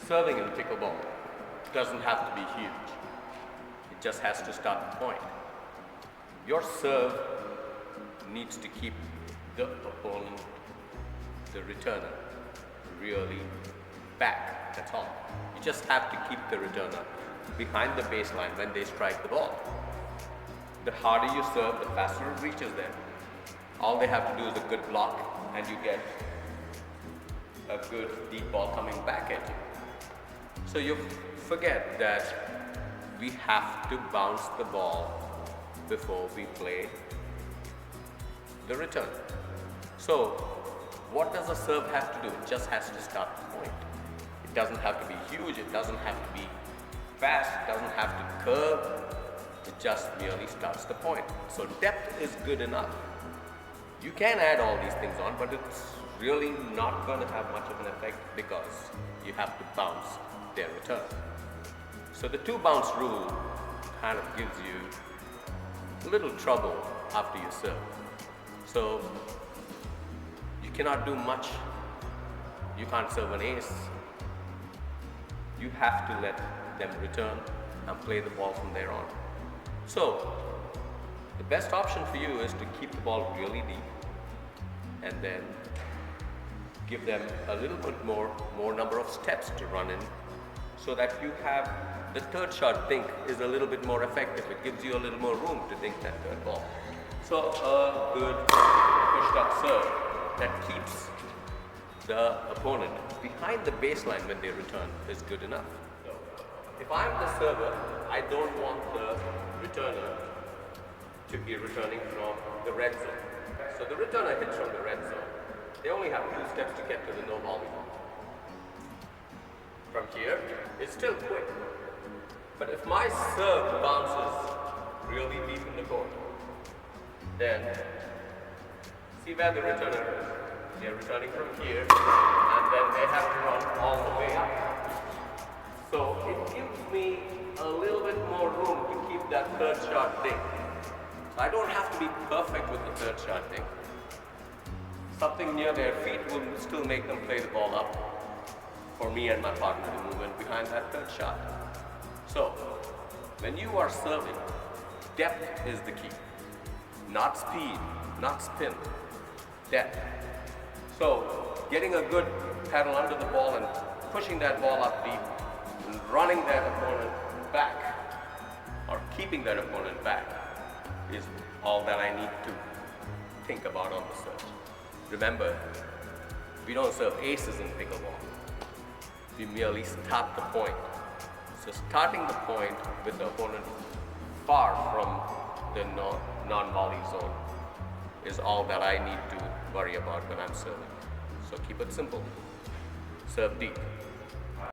Serving in pickleball doesn't have to be huge. It just has to start the point. Your serve needs to keep the opponent, the returner, really back. That's all. You just have to keep the returner behind the baseline when they strike the ball. The harder you serve, the faster it reaches them. All they have to do is a good block and you get a good deep ball coming back at you. So you forget that we have to bounce the ball before we play the return. So what does a serve have to do? It just has to start the point. It doesn't have to be huge, it doesn't have to be fast, it doesn't have to curve. It just merely starts the point. So depth is good enough. You can add all these things on, but it's really not going to have much of an effect because you have to bounce their return. So the two bounce rule kind of gives you a little trouble after you serve. So you cannot do much. You can't serve an ace. You have to let them return and play the ball from there on. So the best option for you is to keep the ball really deep and then give them a little bit more number of steps to run in so that you have the third shot dink is a little bit more effective. It gives you a little more room to dink that third ball. So a good pushed up serve that keeps the opponent behind the baseline when they return is good enough. So if I'm the server, I don't want the returner to be returning from the red zone. So the returner hits from the red zone. They only have 2 steps to get to the no volley. From here, it's still quick. But if my serve bounces really deep in the court, then see where the returner is. They're returning from here, and then they have to run all the way up. So it gives me a little bit more room to keep that third shot dink. So I don't have to be perfect with the third shot dink. Something near their feet will still make them play the ball up for me and my partner to move in behind that third shot. So when you are serving, depth is the key. Not speed, not spin, depth. So getting a good paddle under the ball and pushing that ball up deep and running that opponent back or keeping that opponent back is all that I need to think about on the serve. Remember, we don't serve aces in pickleball. We merely start the point. So starting the point with the opponent far from the non-volley zone is all that I need to worry about when I'm serving. So keep it simple. Serve deep.